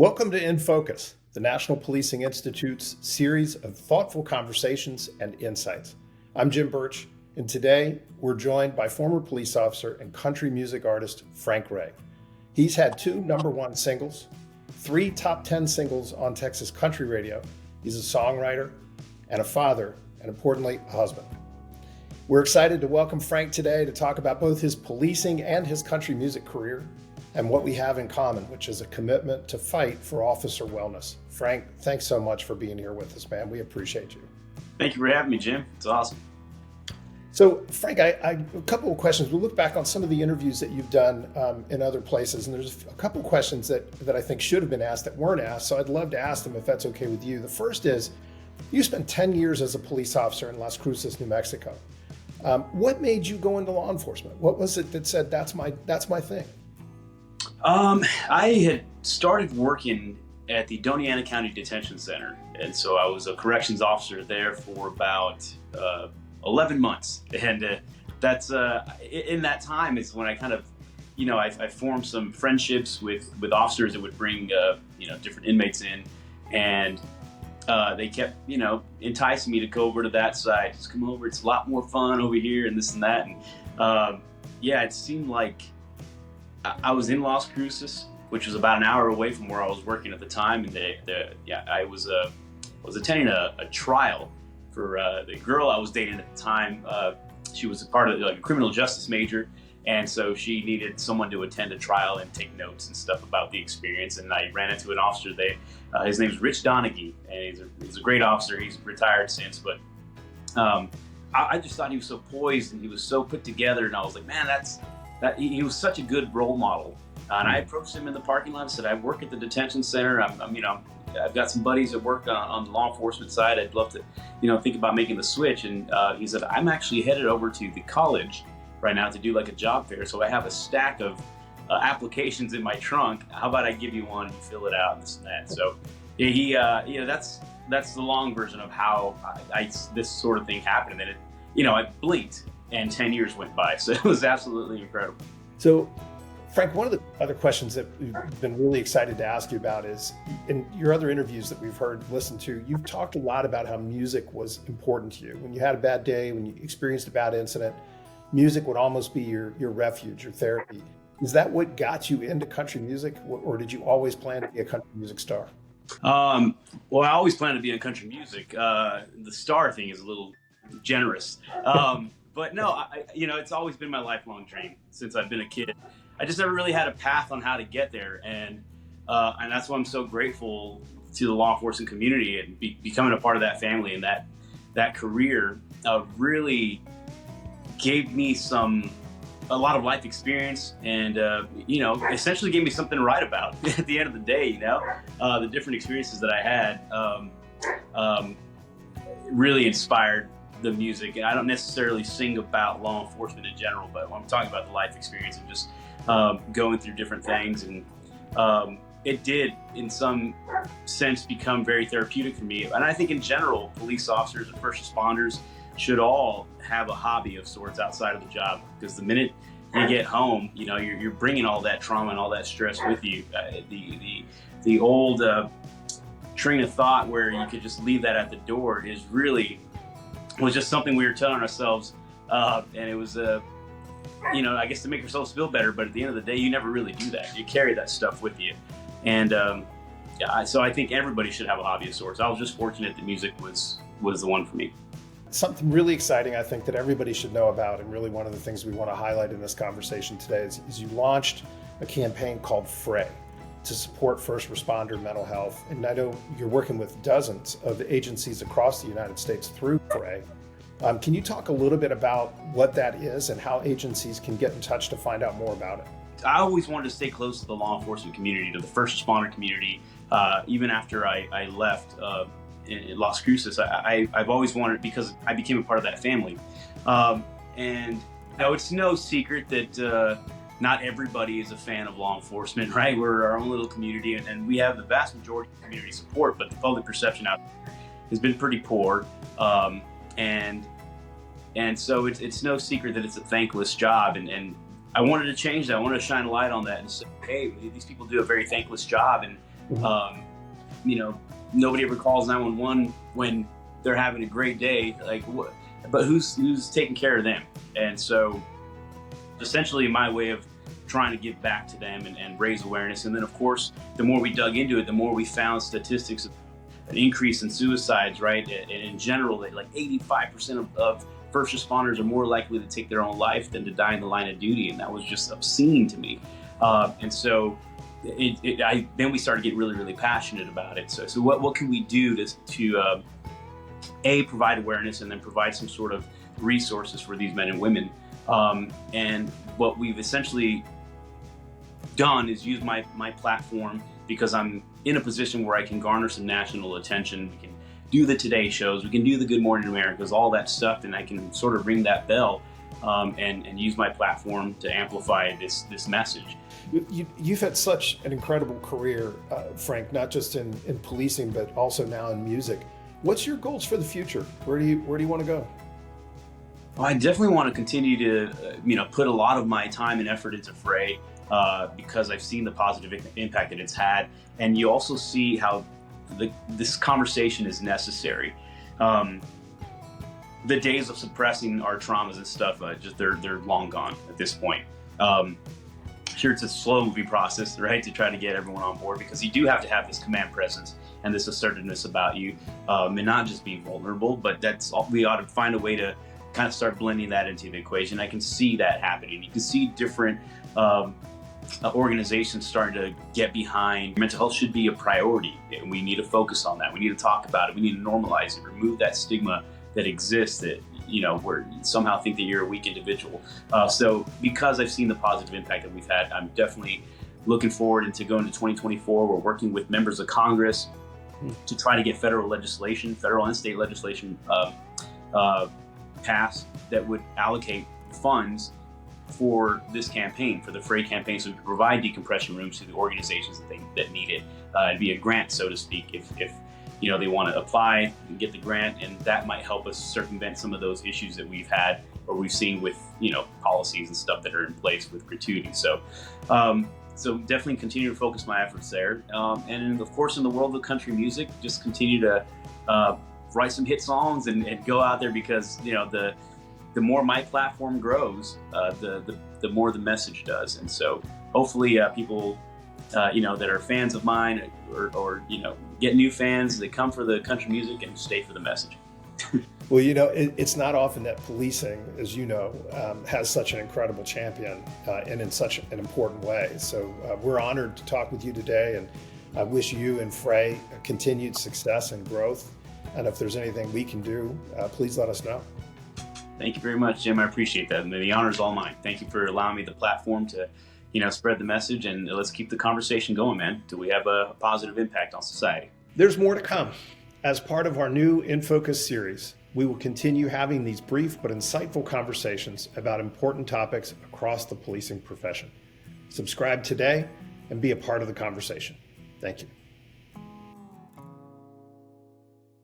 Welcome to InFocus, the National Policing Institute's series of thoughtful conversations and insights. I'm Jim Birch, and today we're joined by former police officer and country music artist Frank Ray. He's had 2 #1 singles, 3 top 10 singles on Texas country radio. He's a songwriter and a father, and importantly, a husband. We're excited to welcome Frank today to talk about both his policing and his country music career, and what we have in common, which is a commitment to fight for officer wellness. Frank, thanks so much for being here with us, man. We appreciate you. Thank you for having me, Jim. It's awesome. So, Frank, a couple of questions. We'll look back on some of the interviews that you've done in other places, and there's a couple of questions that I think should have been asked that weren't asked, so I'd love to ask them if that's okay with you. The first is, you spent 10 years as a police officer in Las Cruces, New Mexico. What made you go into law enforcement? What was it that said, that's my thing? I had started working at the Doñana County Detention Center, and so I was a corrections officer there for about 11 months. And that's in that time is when I kind of, I formed some friendships with officers that would bring different inmates in, and they kept enticing me to go over to that side. Just come over; it's a lot more fun over here, and this and that. And it seemed like I was in Las Cruces, which was about an hour away from where I was working at the time, and I was attending a trial for the girl I was dating at the time. She was a part of a criminal justice major, and so she needed someone to attend a trial and take notes and stuff about the experience. And I ran into an officer there. His name is Rich Donaghy, and he's a great officer. He's retired since, but I just thought he was so poised and he was so put together, and I was like, man, he was such a good role model. And I approached him in the parking lot and said, I work at the detention center. I've got some buddies that work on the law enforcement side. I'd love to, think about making the switch. And he said, I'm actually headed over to the college right now to do like a job fair. So I have a stack of applications in my trunk. How about I give you one, you fill it out, and this and that. So that's the long version of how this sort of thing happened. And then I blinked, and 10 years went by. So it was absolutely incredible. So, Frank, one of the other questions that we've been really excited to ask you about is, in your other interviews that we've listened to, you've talked a lot about how music was important to you. When you had a bad day, when you experienced a bad incident, music would almost be your refuge, your therapy. Is that what got you into country music, or did you always plan to be a country music star? Well, I always planned to be in country music. The star thing is a little generous. But no, it's always been my lifelong dream since I've been a kid. I just never really had a path on how to get there, and that's why I'm so grateful to the law enforcement community and becoming a part of that family, and that career really gave me a lot of life experience, and essentially gave me something to write about at the end of the day. The different experiences that I had really inspired the music. And I don't necessarily sing about law enforcement in general, but when I'm talking about the life experience of just going through different things, and it did in some sense become very therapeutic for me. And I think in general, police officers and first responders should all have a hobby of sorts outside of the job, because the minute you get home, you're bringing all that trauma and all that stress with you. The old train of thought where you could just leave that at the door was just something we were telling ourselves, and it was I guess to make ourselves feel better. But at the end of the day, you never really do that. You carry that stuff with you, and so I think everybody should have a hobby of sorts. I was just fortunate that music was the one for me. Something really exciting, I think, that everybody should know about, and really one of the things we want to highlight in this conversation today is you launched a campaign called Fray to support first responder mental health. And I know you're working with dozens of agencies across the United States through Fray. Can you talk a little bit about what that is and how agencies can get in touch to find out more about it? I always wanted to stay close to the law enforcement community, to the first responder community. Even after I left in Las Cruces, I've always wanted, because I became a part of that family. And it's no secret that not everybody is a fan of law enforcement, right? We're our own little community, and we have the vast majority of community support, but the public perception out there has been pretty poor. And so it's no secret that it's a thankless job, and I wanted to change that. I wanted to shine a light on that and say, hey, these people do a very thankless job, and You know, nobody ever calls 911 when they're having a great day. Like, what? But who's taking care of them? And so, essentially, my way of trying to give back to them and raise awareness. And then, of course, the more we dug into it, the more we found statistics of an increase in suicides, right? And in general, that like 85% of first responders are more likely to take their own life than to die in the line of duty. And that was just obscene to me. And so then we started getting really, really passionate about it. So what can we do to provide awareness and then provide some sort of resources for these men and women? And what we've essentially done is use my platform, because I'm in a position where I can garner some national attention. We can do the Today shows, we can do the Good Morning Americas, all that stuff, and I can sort of ring that bell and use my platform to amplify this message. You've had such an incredible career, Frank, not just in policing, but also now in music. What's your goals for the future? Where do you want to go? Well, I definitely want to continue to, put a lot of my time and effort into Fray, because I've seen the positive impact that it's had, and you also see how this conversation is necessary. The days of suppressing our traumas and stuff, they're long gone at this point. Sure, it's a slow moving process, right, to try to get everyone on board, because you do have to have this command presence and this assertiveness about you, and not just be vulnerable, but that's all. We ought to find a way to kind of start blending that into the equation. I can see that happening. You can see different organizations starting to get behind mental health should be a priority, and we need to focus on that. We need to talk about it. We need to normalize it, remove that stigma that exists that, where you somehow think that you're a weak individual. So because I've seen the positive impact that we've had, I'm definitely looking forward into going to 2024. We're working with members of Congress to try to get federal and state legislation passed that would allocate funds for this campaign, for the Fray campaign, so we can provide decompression rooms to the organizations that need it. It'd be a grant, so to speak, if they want to apply and get the grant, and that might help us circumvent some of those issues that we've had or we've seen with policies and stuff that are in place with gratuity. So definitely continue to focus my efforts there, and of course in the world of country music, just continue to write some hit songs and go out there, because the more my platform grows, the more the message does. And so hopefully people that are fans of mine or get new fans, they come for the country music and stay for the message. Well, it's not often that policing, as you know, has such an incredible champion and in such an important way. So we're honored to talk with you today, and I wish you and Fray continued success and growth. And if there's anything we can do, please let us know. Thank you very much, Jim. I appreciate that. And the honor is all mine. Thank you for allowing me the platform to spread the message, and let's keep the conversation going, man, till we have a positive impact on society. There's more to come. As part of our new InFocus series, we will continue having these brief but insightful conversations about important topics across the policing profession. Subscribe today and be a part of the conversation. Thank you.